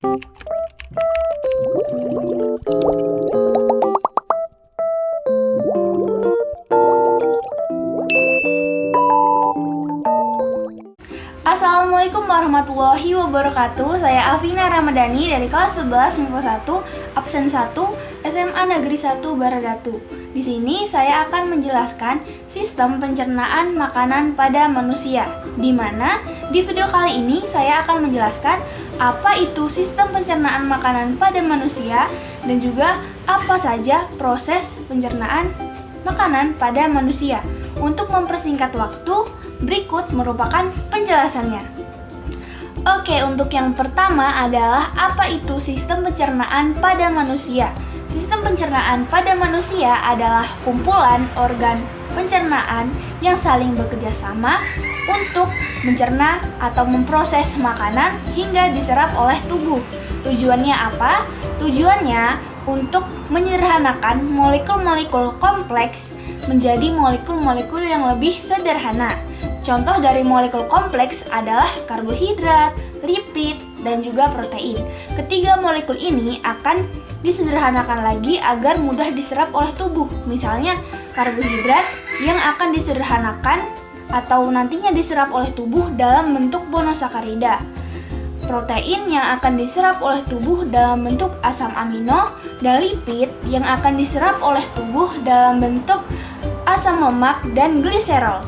Assalamualaikum warahmatullahi wabarakatuh. Saya Afina Ramadhani dari kelas 11 MIPA 1, absen 1, SMA Negeri 1 Baradatu. Di sini saya akan menjelaskan sistem pencernaan makanan pada manusia. Di mana di video kali ini saya akan menjelaskan apa itu sistem pencernaan makanan pada manusia dan juga apa saja proses pencernaan makanan pada manusia. Untuk mempersingkat waktu, berikut merupakan penjelasannya. Oke, untuk yang pertama adalah apa itu sistem pencernaan pada manusia. Sistem pencernaan pada manusia adalah kumpulan organ pencernaan yang saling bekerja sama untuk mencerna atau memproses makanan hingga diserap oleh tubuh. Tujuannya apa? Tujuannya untuk menyederhanakan molekul-molekul kompleks menjadi molekul-molekul yang lebih sederhana. Contoh dari molekul kompleks adalah karbohidrat, lipid, dan juga protein. Ketiga molekul ini akan disederhanakan lagi agar mudah diserap oleh tubuh. Misalnya karbohidrat yang akan disederhanakan atau nantinya diserap oleh tubuh dalam bentuk monosakarida. Protein yang akan diserap oleh tubuh dalam bentuk asam amino, dan lipid yang akan diserap oleh tubuh dalam bentuk asam lemak dan gliserol.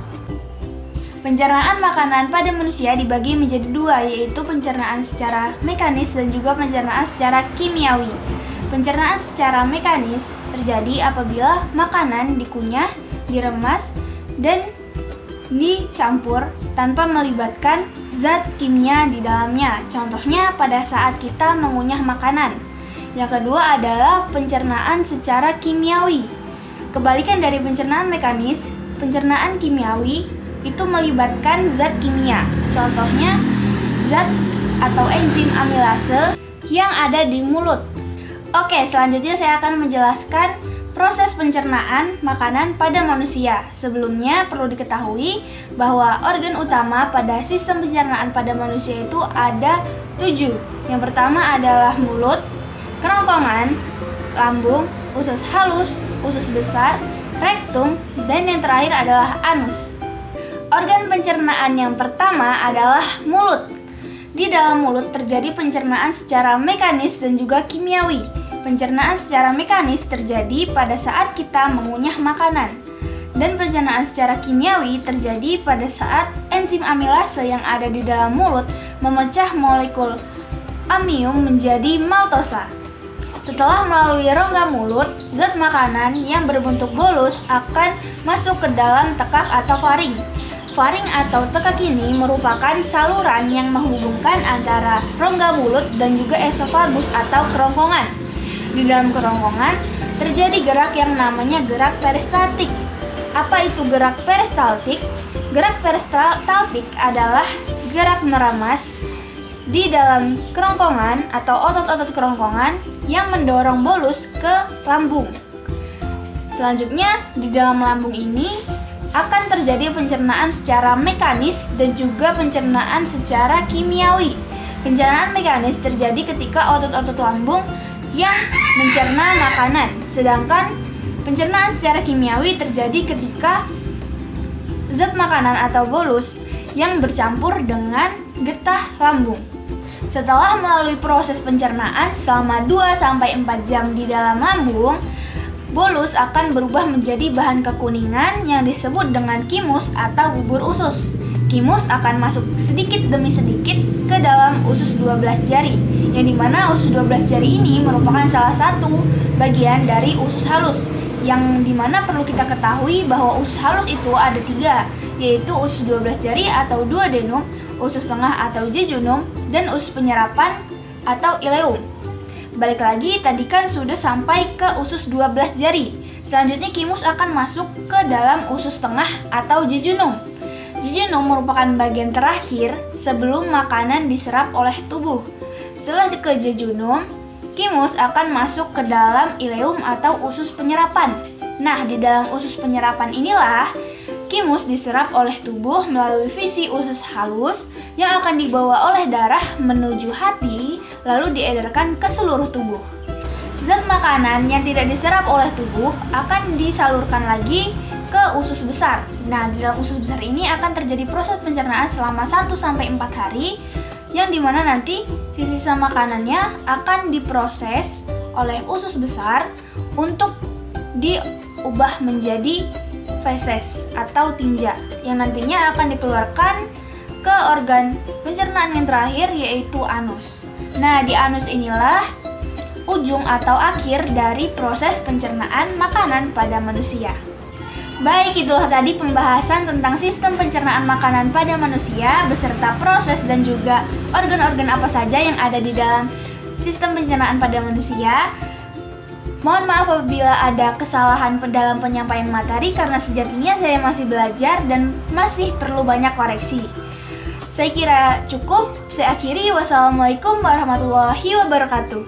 Pencernaan makanan pada manusia dibagi menjadi dua, yaitu pencernaan secara mekanis dan juga pencernaan secara kimiawi. Pencernaan secara mekanis terjadi apabila makanan dikunyah, diremas, dan dicampur tanpa melibatkan zat kimia di dalamnya. Contohnya pada saat kita mengunyah makanan. Yang kedua adalah pencernaan secara kimiawi. Kebalikan dari pencernaan mekanis, pencernaan kimiawi itu melibatkan zat kimia. Contohnya zat atau enzim amilase yang ada di mulut. Oke, selanjutnya saya akan menjelaskan proses pencernaan makanan pada manusia. Sebelumnya perlu diketahui bahwa organ utama pada sistem pencernaan pada manusia itu ada 7. Yang pertama adalah mulut, kerongkongan, lambung, usus halus, usus besar, rektum, dan yang terakhir adalah anus. Organ pencernaan yang pertama adalah mulut. Di dalam mulut terjadi pencernaan secara mekanis dan juga kimiawi. Pencernaan secara mekanis terjadi pada saat kita mengunyah makanan. Dan pencernaan secara kimiawi terjadi pada saat enzim amilase yang ada di dalam mulut memecah molekul amium menjadi maltosa. Setelah melalui rongga mulut, zat makanan yang berbentuk bolus akan masuk ke dalam tekak atau faring. Faring atau tekak ini merupakan saluran yang menghubungkan antara rongga mulut dan juga esofagus atau kerongkongan. Di dalam kerongkongan terjadi gerak yang namanya gerak peristaltik. Apa itu gerak peristaltik? Gerak peristaltik adalah gerak meramas di dalam kerongkongan atau otot-otot kerongkongan yang mendorong bolus ke lambung. Selanjutnya, di dalam lambung ini akan terjadi pencernaan secara mekanis dan juga pencernaan secara kimiawi. Pencernaan mekanis terjadi ketika otot-otot lambung yang mencerna makanan, sedangkan pencernaan secara kimiawi terjadi ketika zat makanan atau bolus yang bercampur dengan getah lambung. Setelah melalui proses pencernaan selama 2-4 jam di dalam lambung, bolus akan berubah menjadi bahan kekuningan yang disebut dengan kimus atau bubur usus. Kimus akan masuk sedikit demi sedikit ke dalam usus 12 jari, yang dimana usus 12 jari ini merupakan salah satu bagian dari usus halus, yang dimana perlu kita ketahui bahwa usus halus itu ada 3, yaitu usus 12 jari atau duodenum, usus tengah atau jejunum, dan usus penyerapan atau ileum. Balik lagi, tadi kan sudah sampai ke usus 12 jari. Selanjutnya kimus akan masuk ke dalam usus tengah atau jejunum. Jejunum merupakan bagian terakhir sebelum makanan diserap oleh tubuh. Setelah ke jejunum, kimus akan masuk ke dalam ileum atau usus penyerapan. Nah, di dalam usus penyerapan inilah kimus diserap oleh tubuh melalui visi usus halus yang akan dibawa oleh darah menuju hati, lalu diedarkan ke seluruh tubuh. Zat makanan yang tidak diserap oleh tubuh akan disalurkan lagi ke usus besar. Nah, di dalam usus besar ini akan terjadi proses pencernaan selama 1-4 hari, yang dimana nanti sisa makanannya akan diproses oleh usus besar untuk diubah menjadi feses atau tinja, yang nantinya akan dikeluarkan ke organ pencernaan yang terakhir, yaitu anus. Nah, di anus inilah ujung atau akhir dari proses pencernaan makanan pada manusia. Baik, itulah tadi pembahasan tentang sistem pencernaan makanan pada manusia beserta proses dan juga organ-organ apa saja yang ada di dalam sistem pencernaan pada manusia. Mohon maaf apabila ada kesalahan dalam penyampaian materi karena sejatinya saya masih belajar dan masih perlu banyak koreksi. Saya kira cukup. Saya akhiri. Wassalamualaikum warahmatullahi wabarakatuh.